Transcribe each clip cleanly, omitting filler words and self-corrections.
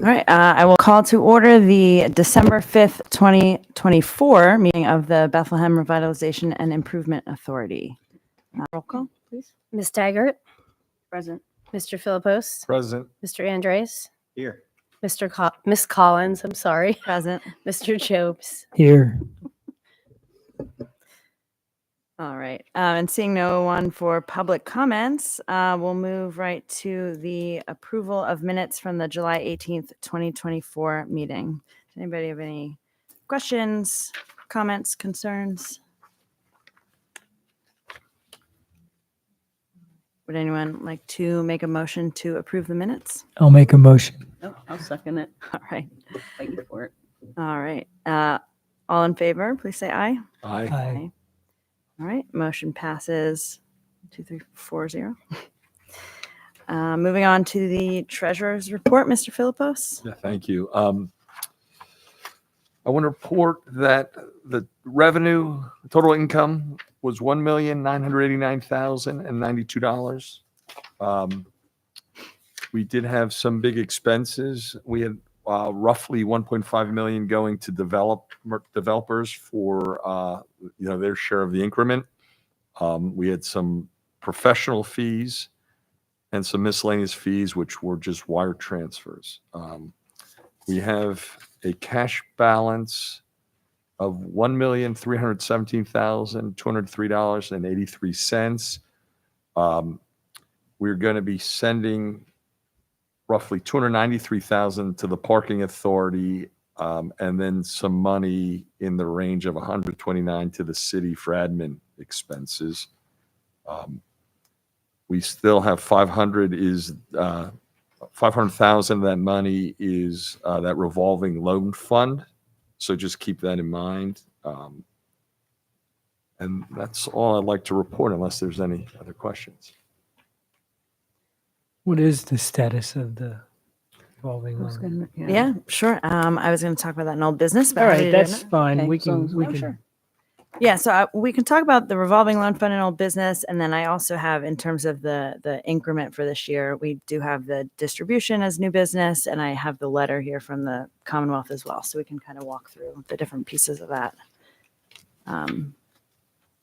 All right, I will call to order the December 5th, 2024 meeting of the Bethlehem Revitalization and Improvement Authority. Roll call, please. Ms. Taggart, Present. Mr. Philippos, Present. Mr. Andres, Here. Miss Collins, I'm sorry, Present. Mr. Chopes. Here. All right, and seeing no one for public comments, we'll move right to the approval of minutes from the July 18th, 2024 meeting. Does anybody have any questions, comments, concerns? Would anyone like to make a motion to approve the minutes? I'll make a motion. Oh, I'll second it. All right. Thank you for it. All right. All in favor, please say aye. Aye. Aye. All right. Motion passes 2-3-4-0. Moving on to the treasurer's report, Mr. Philippos. Yeah, thank you. I want to report that the revenue, total income was $1,989,092. We did have some big expenses. We had roughly 1.5 million going to developers for their share of the increment. We had some professional fees and some miscellaneous fees, which were just wire transfers. We have a cash balance of $1,317,203.83. We're going to be sending roughly $293,000 to the parking authority, and then some money in the range of $129,000 to the city for admin expenses. We still have $500,000 of that money is that revolving loan fund. So just keep that in mind. And that's all I'd like to report unless there's any other questions. What is the status of the revolving loan? Yeah, sure. I was going to talk about that in old business, but All happy right, to do that's it. fine. Okay. We can. Oh, sure. Yeah, so we can talk about the revolving loan fund in old business, and then I also have, in terms of the increment for this year, we do have the distribution as new business, and I have the letter here from the Commonwealth as well, so we can kind of walk through the different pieces of that at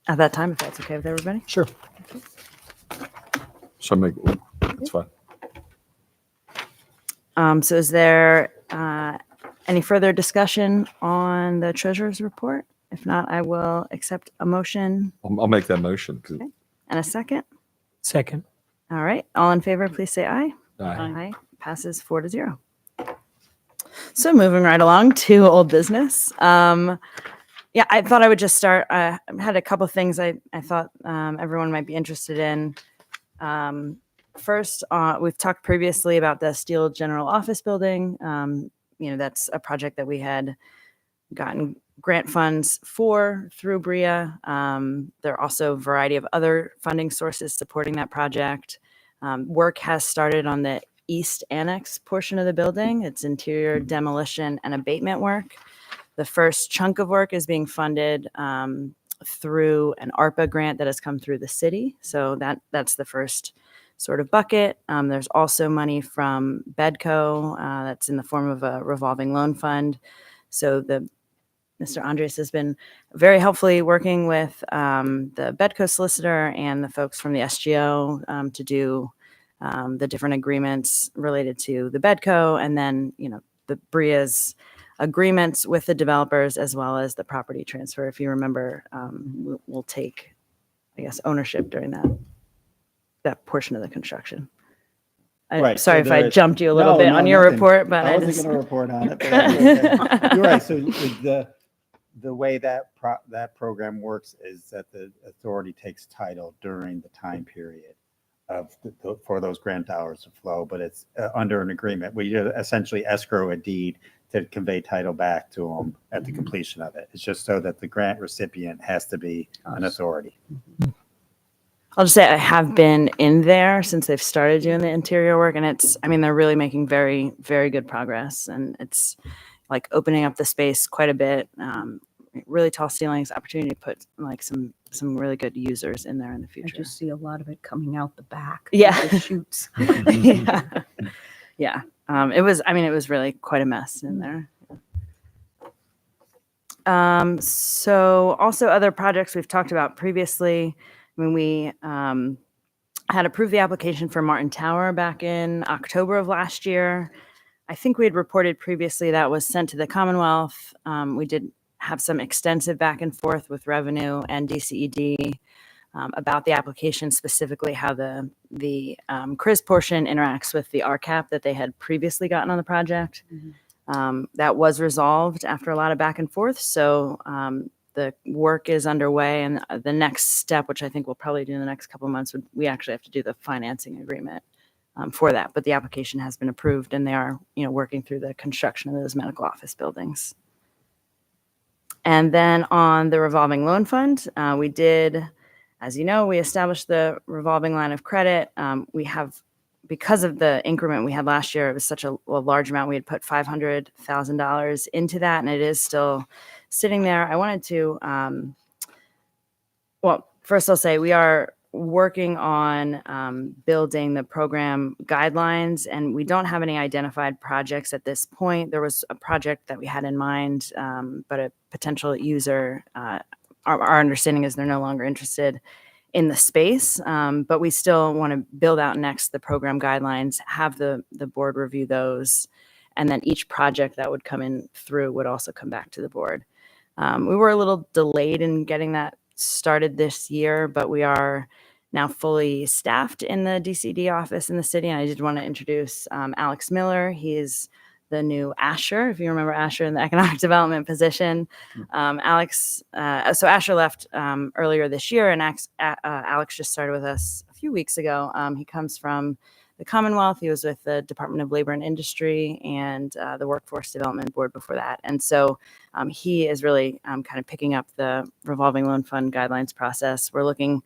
that time, if that's okay with everybody. Sure. So that's fine. So is there any further discussion on the treasurer's report? If not, I will accept a motion. I'll make that motion. Okay. And a second. Second. All right. All in favor, please say aye. Aye. Passes 4-0. So moving right along to old business. Yeah, I thought I would just start. I had a couple things I thought everyone might be interested in. First, we've talked previously about the Steel General Office building. That's a project that we had gotten grant funds for through Bria. There are also a variety of other funding sources supporting that project. Work has started on the east annex portion of the building. It's interior demolition and abatement work. The first chunk of work is being funded through an ARPA grant that has come through the city. So that's the first sort of bucket. There's also money from BEDCO that's in the form of a revolving loan fund. So Mr. Andres has been very helpfully working with the BEDCO solicitor and the folks from the SGO to do the different agreements related to the BEDCO, and then the Bria's agreements with the developers, as well as the property transfer. If you remember, we'll take, I guess, ownership during that portion of the construction. Right. Sorry if I jumped you a little bit on your nothing. report, but I wasn't going to report on it. But okay. You're right. So the way that program works is that the authority takes title during the time period for those grant dollars to flow, but it's under an agreement. We essentially escrow a deed to convey title back to them at the completion of it. It's just so that the grant recipient has to be an authority. I'll just say I have been in there since they've started doing the interior work, and they're really making very, very good progress, and it's like opening up the space quite a bit. Really tall ceilings, opportunity to put like some really good users in there in the I future. just see a lot of it coming out the back. Yeah. The shoots. Yeah. It was really quite a mess in there. So also other projects we've talked about previously. When we had approved the application for Martin Tower back in October of last year. I think we had reported previously that was sent to the Commonwealth. We did have some extensive back and forth with Revenue and DCED about the application, specifically how the CRIS portion interacts with the RCAP that they had previously gotten on the project. That was resolved after a lot of back and forth. So the work is underway, and the next step, which I think we'll probably do in the next couple of months, we actually have to do the financing agreement for that. But the application has been approved, and they are, working through the construction of those medical office buildings. And then on the revolving loan fund, we did, as you know, we established the revolving line of credit. We have, because of the increment we had last year, it was such a large amount. We had put $500,000 into that, and it is still sitting there. I wanted to, first I'll say we are working on building the program guidelines, and we don't have any identified projects at this point. There was a project that we had in mind, but a potential user, our understanding is they're no longer interested in the space, but we still want to build out next the program guidelines, have the board review those, and then each project that would come in through would also come back to the board. We were a little delayed in getting that started this year, but we are now fully staffed in the DCD office in the city. And I did want to introduce Alex Miller. He is the new Asher, if you remember Asher in the economic development position. So Asher left earlier this year, and Alex just started with us a few weeks ago. He comes from the Commonwealth. He was with the Department of Labor and Industry and the Workforce Development Board before that. And so he is really kind of picking up the revolving loan fund guidelines process. We're looking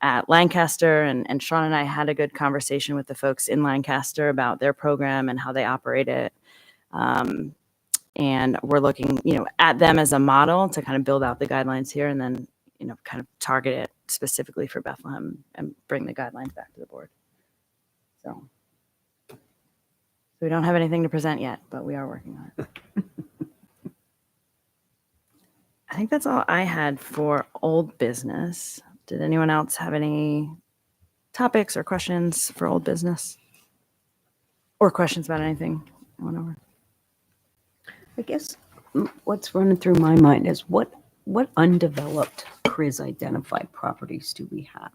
at Lancaster, and Sean and I had a good conversation with the folks in Lancaster about their program and how they operate it. And we're looking, at them as a model to kind of build out the guidelines here, and then, kind of target it specifically for Bethlehem and bring the guidelines back to the board. So we don't have anything to present yet, but we are working on it. I think that's all I had for old business. Did anyone else have any topics or questions for old business? Or questions about anything I went over? I guess what's running through my mind is what undeveloped CRIS identified properties do we have?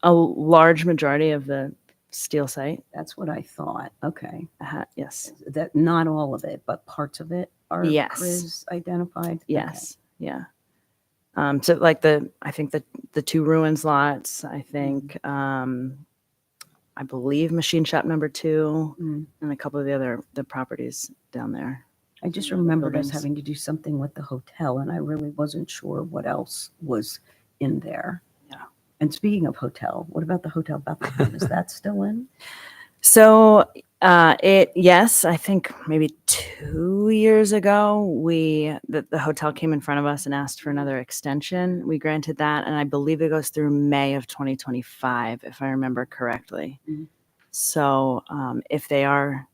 A large majority of the steel site. That's what I thought. Okay. Yes. That not all of it, but parts of it are Yes. CRIS identified? Yes. Okay. Yeah. So like I think the two ruins lots, I think, I believe machine shop number 2 and a couple of the properties down there. I just remembered us Buildings. having to do something with the hotel, and I really wasn't sure what else was in there. Yeah. And speaking of hotel, what about the Hotel Bethlehem? Is that still in? So yes, I think maybe 2 years ago, the hotel came in front of us and asked for another extension. We granted that, and I believe it goes through May of 2025, if I remember correctly. Mhm. So if they are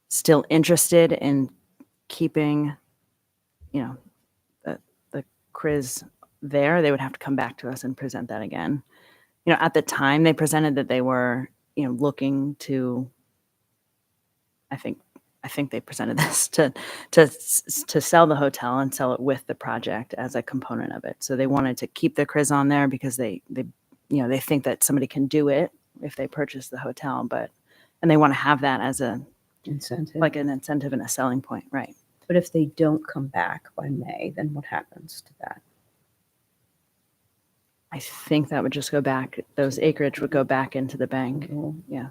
still interested in keeping, the CRIS there, they would have to come back to us and present that again. At the time they presented that they were, looking to, I think they presented this to sell the hotel and sell it with the project as a component of it. So they wanted to keep the CRIS on there because they think that somebody can do it if they purchase the hotel, and they want to have that as a Incentive. like an incentive and a selling point, right? But if they don't come back by May, then what happens to that? I think that would just go back. Those acreage would go back into the bank. Well, Yeah.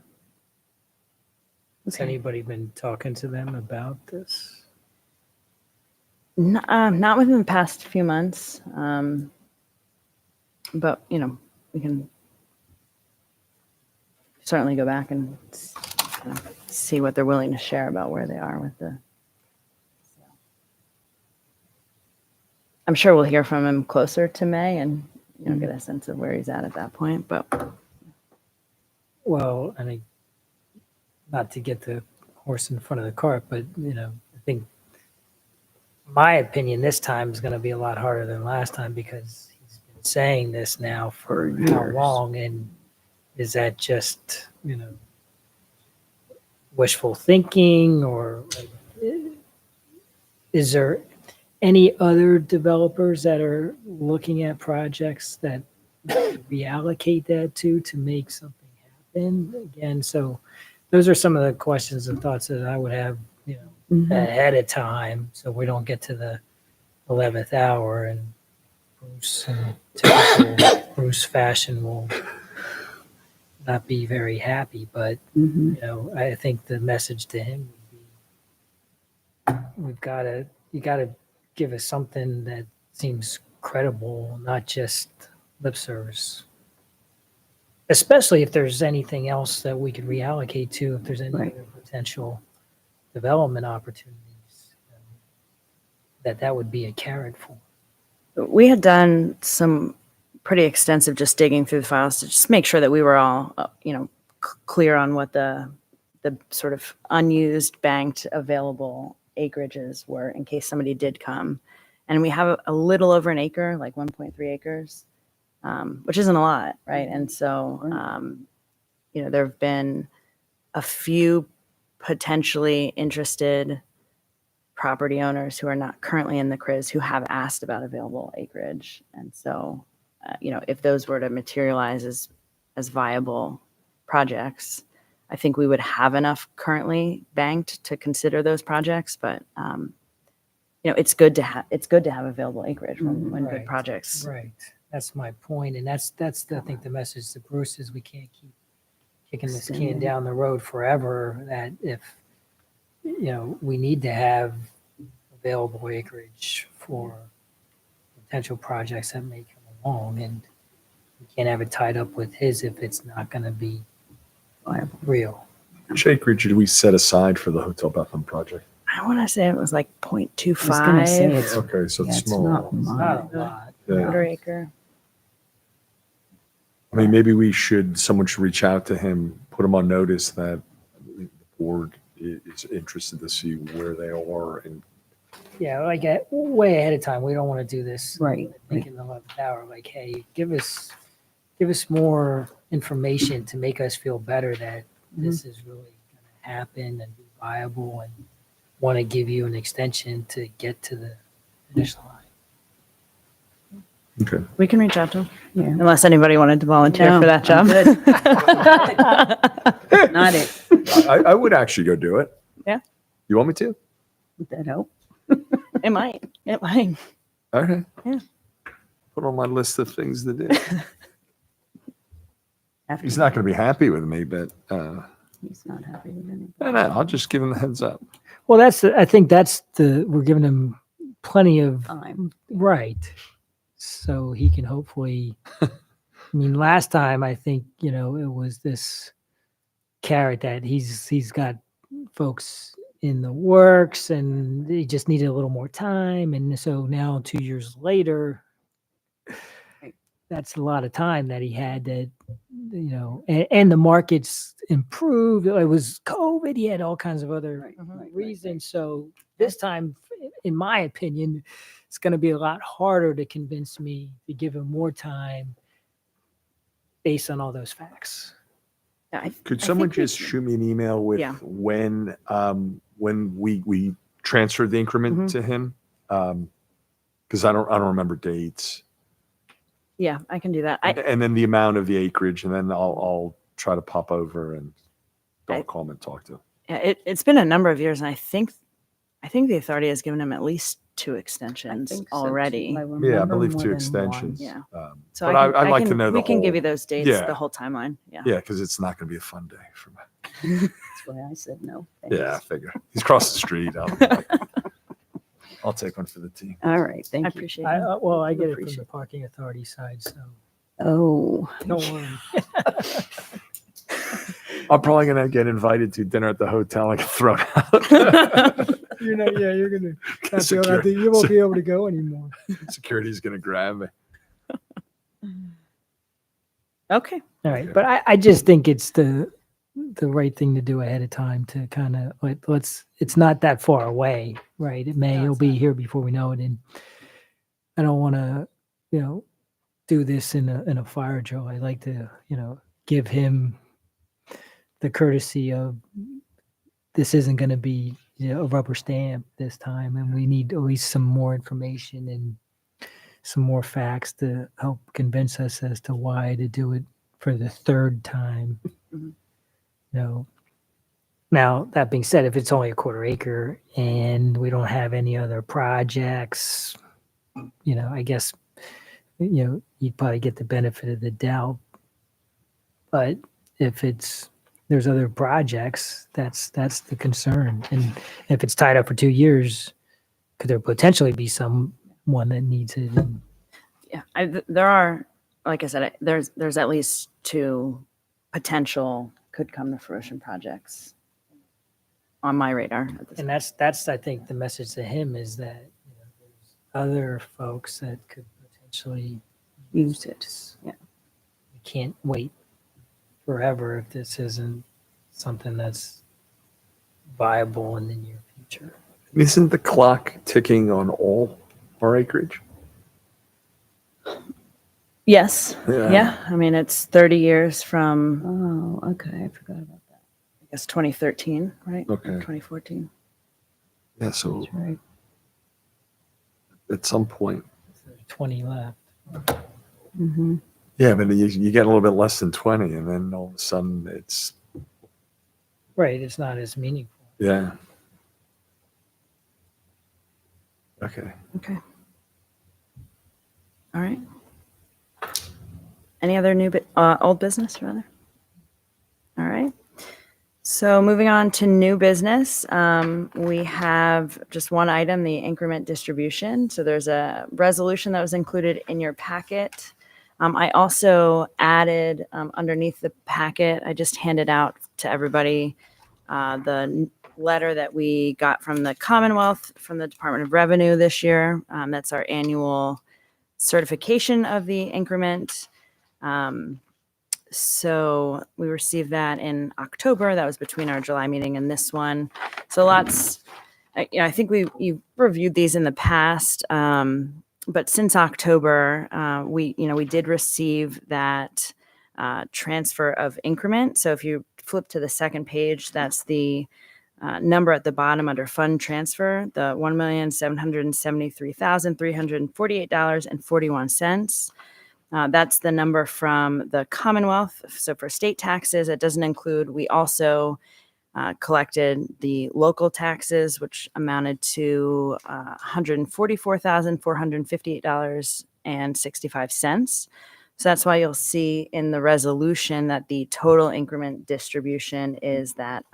Has anybody been talking to them about this? Not within the past few months, but we can certainly go back and kind of see what they're willing to share about where they are with the. I'm sure we'll hear from him closer to May and get a sense of where he's at that point. But Well, not to get the horse in front of the cart, but I think my opinion this time is going to be a lot harder than last time because he's been saying this now for how years. long, and is that just wishful thinking, or is there any other developers that are looking at projects that reallocate that to make something happen again? So those are some of the questions and thoughts that I would have, Mhm. ahead of time, so we don't get to the 11th hour and Bruce, in typical Bruce fashion, will not be very happy. But Mhm. I think the message to him would be, you gotta give us something that seems credible, not just lip service. Especially if there's anything else that we could reallocate to, if there's any Right. other potential development opportunities, that would be a carrot for. We had done some pretty extensive just digging through the files to just make sure that we were all, clear on what the sort of unused, banked, available acreages were in case somebody did come. And we have a little over an acre, like 1.3 acres, which isn't a lot, right? And so, there have been a few potentially interested property owners who are not currently in the CRIZ who have asked about available acreage. And so, if those were to materialize as viable projects, I think we would have enough currently banked to consider those projects. But it's good to have available acreage when good Right. projects. Right. That's my point, and that's I think the message to Bruce is we can't keep kicking this can down the road forever. That if we need to have available acreage for potential projects that may come along, and we can't have it tied up with his if it's not going to be Viable. real. Which acreage did we set aside for the Hotel Bethlehem project? I want to say it was like I was gonna say 0.25 it's Okay, so yeah, it's it's small. not It's much. not a lot. Yeah. quarter acre. I mean, maybe someone should reach out to him, put him on notice that the board is interested to see where they are. And Yeah, like way ahead of time. We don't want to do this. Right. Like in the 11th hour, like, hey, give us more information to make us feel better that this is really going to happen and be viable, and want to give you an extension to get to the finish line. okay, We can reach out to him, Yeah. unless anybody wanted to volunteer No, for that I'm job. good. Not it. I would actually go do it. Yeah. You want me to? Would that help? It might. It might. Okay. Yeah. Put on my list of things to do. After He's not going to be happy with me, but He's not happy with anything. no, I'll just give him the heads up. Well, I think we're giving him plenty of Time. right, so he can hopefully. I mean, last time I think it was this carrot that he's got folks in the works, and he just needed a little more time, and so now 2 years later, that's a lot of time that he had that and the market's improved. It was COVID. He had all kinds of other reasons. So this time, in my opinion, it's going to be a lot harder to convince me to give him more time based on all those facts. Yeah, Could I someone think we just shoot me an email with Yeah. when we transferred the increment Mhm. to him? Because I don't remember dates. Yeah, I can do that. And then the amount of the acreage, and then I'll try to pop over and call him and talk to him. It's been a number of years, and I think the authority has given him at least 2 extensions think so, too. already. Yeah, I remember believe more 2 than extensions. Yeah. So but I'd like to know the we can give whole- you those dates, Yeah. the whole timeline. Yeah. Yeah, because it's not going to be a fun day for me. That's why I said no. thanks. Yeah, I figure. He's across the street. I'll take one for the team. All right. Thank I you. appreciate I it. get it from Appreciate the parking authority side, so Oh, don't worry. I'm probably going to get invited to dinner at the hotel and get thrown out. You're not. Yeah, you're gonna. Security- You won't be able to go anymore. Security's going to grab me. Okay. All right, Okay. but I just think it's the right thing to do ahead of time to kind of it's not that far away, right? It'll it's be not. here before we know it. And I don't want to, do this in a fire drill. I like to, give him the courtesy of this isn't going to be a rubber stamp this time, and we need at least some more information and some more facts to help convince us as to why to do it for the third time. Mhm. Now, that being said, if it's only a quarter acre and we don't have any other projects, I guess, you'd probably get the benefit of the doubt. But if there's other projects, that's the concern. And if it's tied up for 2 years, could there potentially be someone that needs it? And Yeah, there are, like I said, there's at least 2 potential could come to fruition projects on my radar at this And point. that's I think the message to him is that there's other folks that could potentially Use it. Yeah. we can't wait forever if this isn't something that's viable in the near future. Isn't the clock ticking on all our acreage? Yes. Yeah. Yeah. I mean, it's 30 years from, Oh, okay. I forgot about that. I guess, 2013, right? Okay. Or 2014. Yeah, so That's right. at some point. There's 20 left. Mm-hmm. Yeah, but you get a little bit less than 20, and then all of a sudden it's, Right. It's not as meaningful. yeah. Okay. Okay. All right. Any other old business, rather? All right. So moving on to new business, we have just one item, the increment distribution. So there's a resolution that was included in your packet. I also added underneath the packet, I just handed out to everybody the letter that we got from the Commonwealth, from the Department of Revenue this year. That's our annual certification of the increment. So we received that in October. That was between our July meeting and this one. So lots, I think you reviewed these in the past, but since October, we did receive that transfer of increment. So if you flip to the second page, that's the number at the bottom under fund transfer, the $1,773,348.41. That's the number from the Commonwealth. So for state taxes, it doesn't include, we also collected the local taxes, which amounted to $144,458.65. So that's why you'll see in the resolution that the total increment distribution is that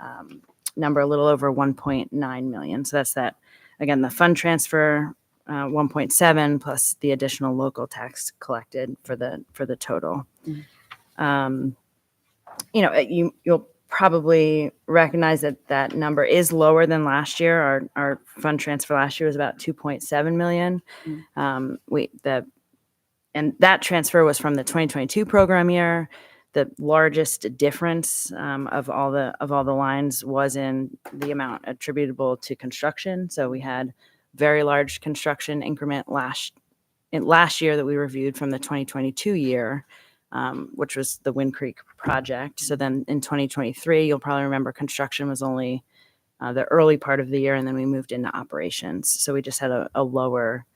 number a little over 1.9 million. So that's that, again, the fund transfer 1.7 plus the additional local tax collected for the total. You'll probably recognize that number is lower than last year. Our fund transfer last year was about 2.7 million. And that transfer was from the 2022 program year. The largest difference of all the lines was in the amount attributable to construction. So we had very large construction increment last year that we reviewed from the 2022 year, which was the Wind Creek project. So then in 2023, you'll probably remember construction was only the early part of the year, and then we moved into operations. So we just had a lower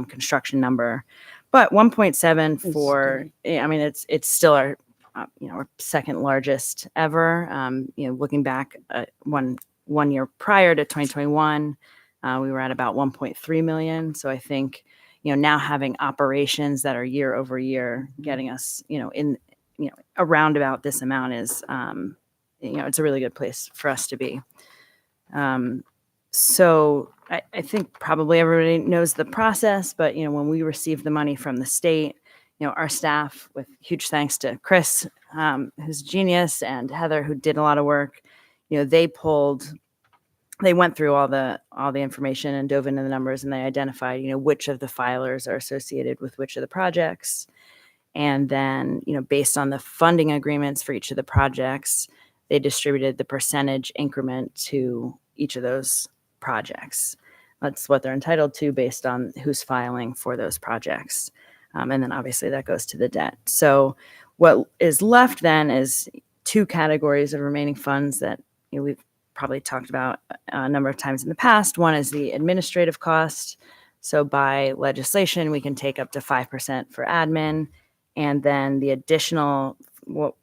construction number. But 1.7 for, I mean, it's still our second largest ever. Looking back one year prior to 2021, we were at about 1.3 million. So I think, now having operations that are year over year, getting us, around about this amount is, it's a really good place for us to be. So I think probably everybody knows the process, but, when we receive the money from the state, our staff, with huge thanks to Chris, who's a genius, and Heather, who did a lot of work, they went through all the information and dove into the numbers, and they identified, which of the filers are associated with which of the projects. And then, based on the funding agreements for each of the projects, they distributed the percentage increment to each of those projects. That's what they're entitled to based on who's filing for those projects. And then obviously that goes to the debt. So what is left then is two categories of remaining funds that we've probably talked about a number of times in the past. One is the administrative cost. So by legislation, we can take up to 5% for admin. And then the additional, what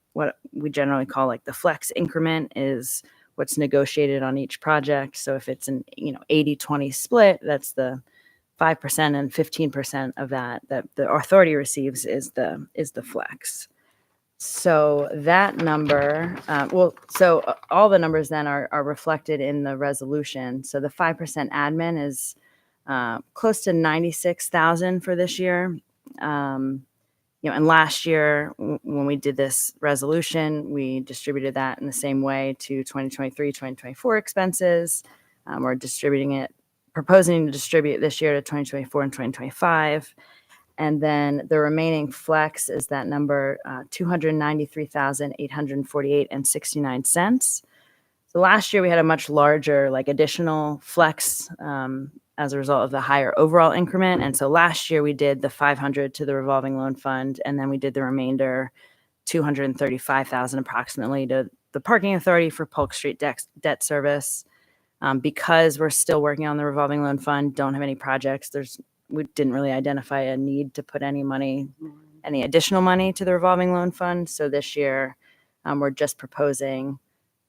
we generally call like the flex increment, is what's negotiated on each project. So if it's an 80-20 split, that's the 5%, and 15% of that the authority receives is the flex. So that number, all the numbers then are reflected in the resolution. So the 5% admin is close to 96,000 for this year. And last year when we did this resolution, we distributed that in the same way to 2023, 2024 expenses. We're proposing to distribute this year to 2024 and 2025. And then the remaining flex is that number, 293,848.69. So last year we had a much larger, additional flex as a result of the higher overall increment. And so last year we did the 500 to the revolving loan fund, and then we did the remainder, 235,000 approximately, to the parking authority for Polk Street debt service. Because we're still working on the revolving loan fund, don't have any projects. We didn't really identify a need to put any additional money to the revolving loan fund. So this year, we're just proposing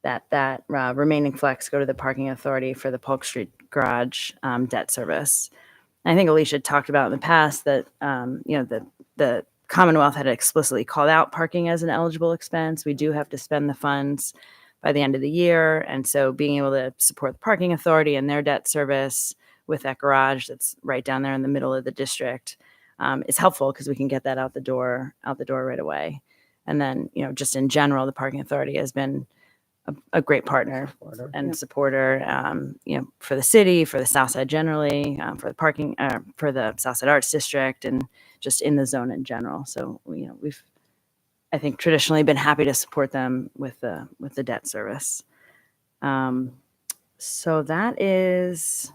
that remaining flex go to the parking authority for the Polk Street garage debt service. And I think Alicia talked about in the past that the Commonwealth had explicitly called out parking as an eligible expense. We do have to spend the funds by the end of the year, and so being able to support the parking authority and their debt service with that garage that's right down there in the middle of the district is helpful, because we can get that out the door right away. And then, just in general, the parking authority has been a great partner and supporter, for the city, for the South Side generally, for the parking, for the South Side Arts District, and just in the zone in general. So, we've, I think, traditionally been happy to support them with the debt service. So that's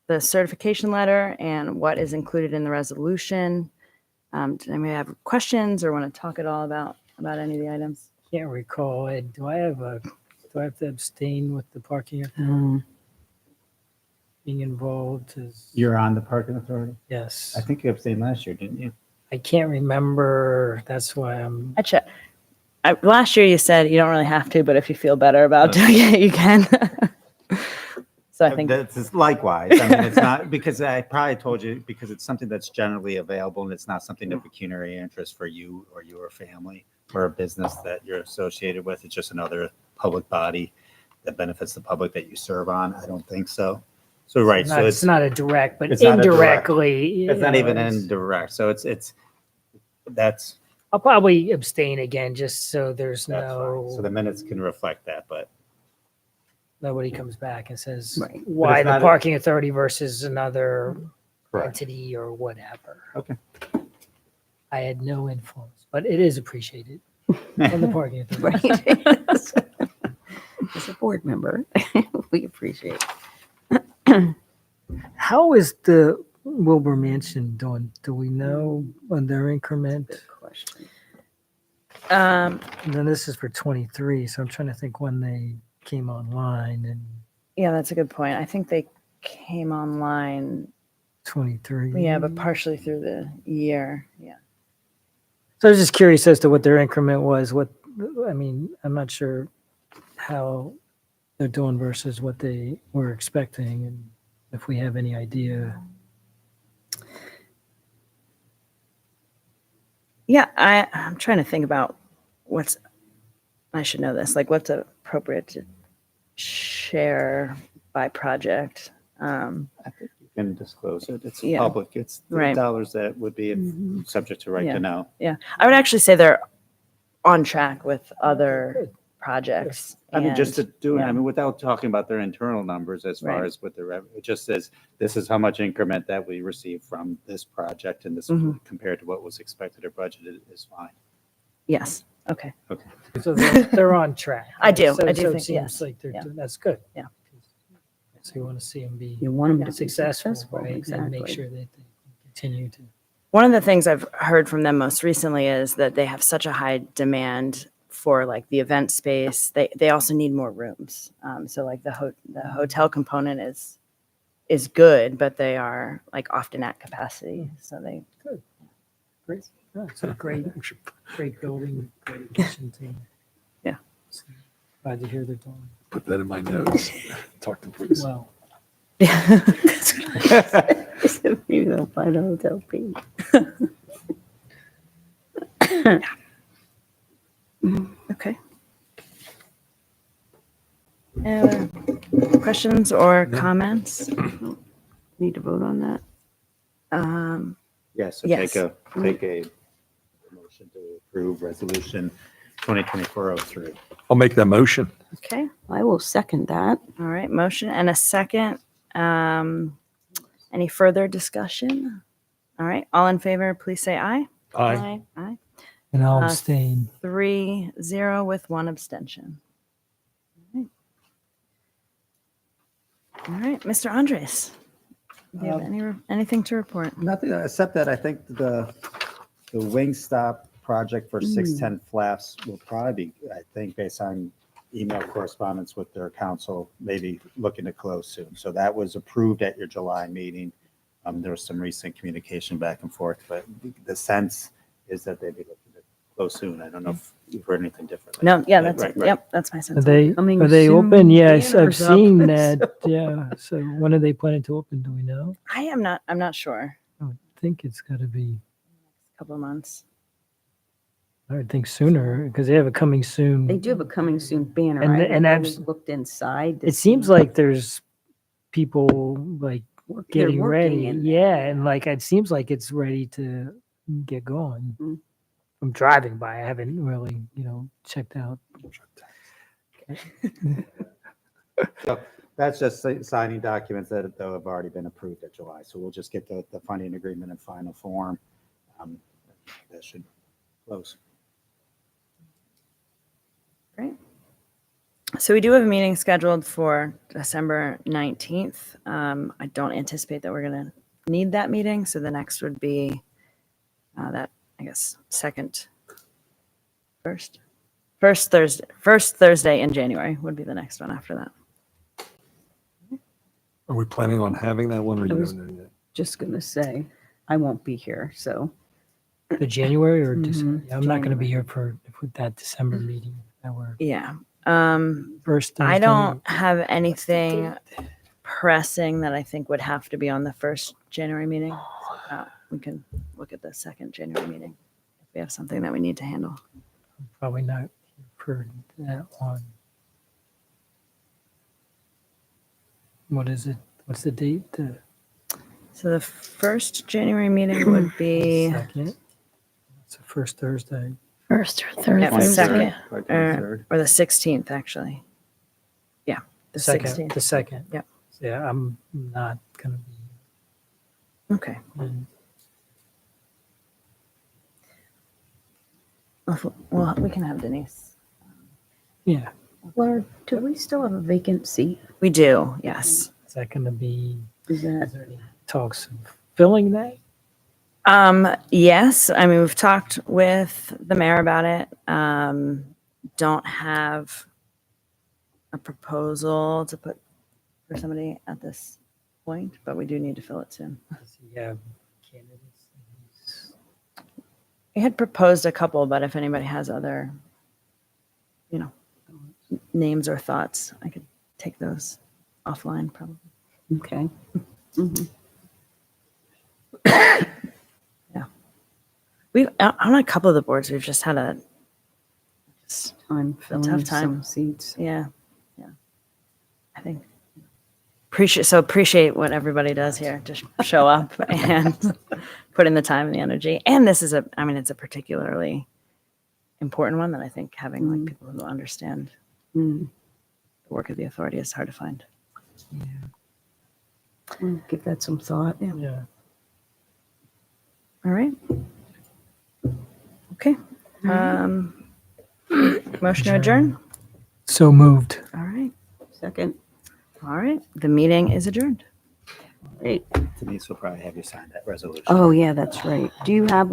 the certification letter and what is included in the resolution. Does anybody have questions or want to talk at all about any of the items? Can't recall, Ed, do I have to abstain with the parking authority being involved? You're on the parking authority? Yes. I think you abstained last year, didn't you? I can't remember. That's why I'm. Last year you said you don't really have to, but if you feel better about doing it, you can. So I think that's likewise. I mean, it's not, because I probably told you, because it's something that's generally available and it's not something of pecuniary interest for you or your family or a business that you're associated with. It's just another public body that benefits the public that you serve on. I don't think so. So right. So it's not a direct, but it's not a direct. indirectly. It's not even indirect. So that's. I'll probably abstain again, just so there's That's no. fine. So the minutes can reflect that, but Nobody comes back and says Right. why it's the not a- parking authority versus another correct. entity or whatever. Okay. I had no influence, but it is appreciated from the parking authority. Right. As a board member, we appreciate it. How is the Wilbur Mansion doing? Do we know on their increment? Good question. And then this is for 23, so I'm trying to think when they came online and yeah, that's a good point. I think they came online, 23. yeah, but partially through the year. Yeah. So I was just curious as to what their increment was. I'm not sure how they're doing versus what they were expecting, and if we have any idea. Yeah, I'm trying to think about I should know this, what's appropriate to share by project. I think you can disclose it. It's Yeah. public. It's the Right. dollars that would be subject to right Yeah. to know. Yeah, I would actually say they're on track with other projects. I mean, just to and, do, yeah. I mean, without talking about their internal numbers as far Right. as what it just says, this is how much increment that we received from this project and this Mhm. compared to what was expected or budgeted is fine. Yes. Okay. So they're on track. I do. So, I do so it think, seems yes. like they're, Yeah. that's good. Yeah. So you want to see them be You want them to be successful, successful, right? And make exactly. sure that they continue to. One of the things I've heard from them most recently is that they have such a high demand for like the event space. They also need more rooms. So like the hotel component is good, but they are like often at capacity. So they Great. Oh, it's a great building, great addition to. Yeah. So glad to hear they're doing Put that in my notes. Talk to Bruce. well. Maybe they'll find a hotel fee. Okay. Any other questions or comments? Need to vote on that? Yeah, so Yes. take a motion to approve resolution 2024-03. I'll make that motion. Okay. I will second that. All right. Motion and a second. Any further discussion? All right. All in favor, please say aye. Aye. Aye. And I'll Uh, abstain. 3-0 with one abstention. All right, Mr. Andres, do you have anything to report? Nothing, except that I think the Wingstop project for 610 Flaps will probably be, I think, based on email correspondence with their council, maybe looking to close soon. So that was approved at your July meeting. There was some recent communication back and forth, but the sense is that they'd be looking to close soon. I don't know if you've heard anything different. No, yeah, that's Right, it. right. Yep, that's my Are sense. they Coming are they soon, open? Yes, I've banners up, seen so- that. Yeah. So when are they planning to open? Do we know? I'm not sure. I would think it's got to be. A couple of months. I would think sooner because they have a coming soon. They do have a coming soon banner. And- I haven't and really I've- looked inside. to It seems see like there's people like work- they're getting working ready. in there. Yeah, and like it seems like it's ready to get going. Mm. I'm driving by. I haven't really, checked out. So that's just signing documents that though have already been approved at July. So we'll just get the funding agreement in final form. That should close. Great. So we do have a meeting scheduled for December 19th. I don't anticipate that we're going to need that meeting. So the next would be that, I guess, first Thursday in January would be the next one after that. Are we planning on having that one or you I was- don't know yet? Just gonna say, I won't be here, so The January or Mhm, December? I'm not going to be January. here for that December meeting. That we're Yeah. first. I Thursday. don't have anything pressing that I think would have to be on the first January meeting. We can look at the second January meeting if we have something that we need to handle. Probably not here for that one. What is it? What's the date? The So the first January meeting would be second. It's the first Thursday. First or third Yeah, Thursday. second. Like 23rd. or the 16th, actually. Yeah, the Second. 16th. The second. Yep. Yeah, I'm not going to be. Okay. in. Well, we can have Denise. Yeah. Laura, do we still have a vacant seat? We do, yes. Is that going to be? Is that Is there any talks of filling that? Yes, I mean, we've talked with the mayor about it. Don't have a proposal to put for somebody at this point, but we do need to fill it soon. Does he have candidates? that We had proposed a couple, but if anybody has other, names or thoughts, I could take those offline probably. okay? Mhm. We've on a couple of the boards, we've just had I'm filling tough time. some seats. yeah. I think appreciate what everybody does here to show up and put in the time and the energy. And this is it's a particularly important one that I think having like Mm. people who understand Mm. the work of the authority is hard to find. Give that some thought. Yeah. Yeah. All right. Okay. Motion to adjourn. So moved. All right. Second. All right. The meeting is adjourned. Great. Denise will probably have you sign that resolution. Oh, yeah, that's right. Do you have